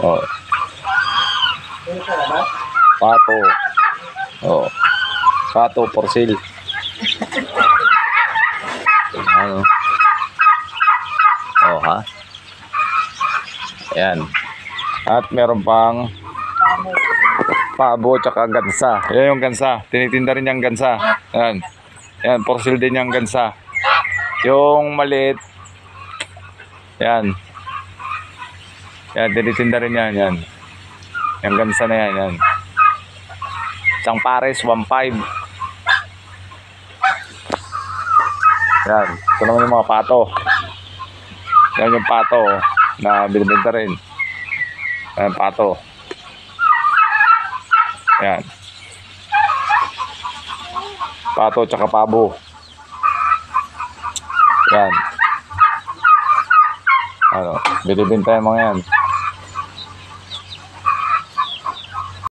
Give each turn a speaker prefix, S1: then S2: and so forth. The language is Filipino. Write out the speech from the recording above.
S1: Oh. Pato. Oh. Pato for sale. Ano? Oh, ha? Ayan. At meron pang pabo tsaka gansa. Ayan yung gansa. Tinitinda rin yung gansa. Ayan. Ayan, for sale din yung gansa. Yung maliit. Ayan. Ayan, tinitinda rin yan. Ayan. Yung gansa na yan. Ayan. Isang pares, 1.5. Yan. Ito naman yung mga pato. Yan yung pato na binibenta rin. Yan, pato. Yan. Pato tsaka pabo. Yan. Ano, binibenta yung mga yan.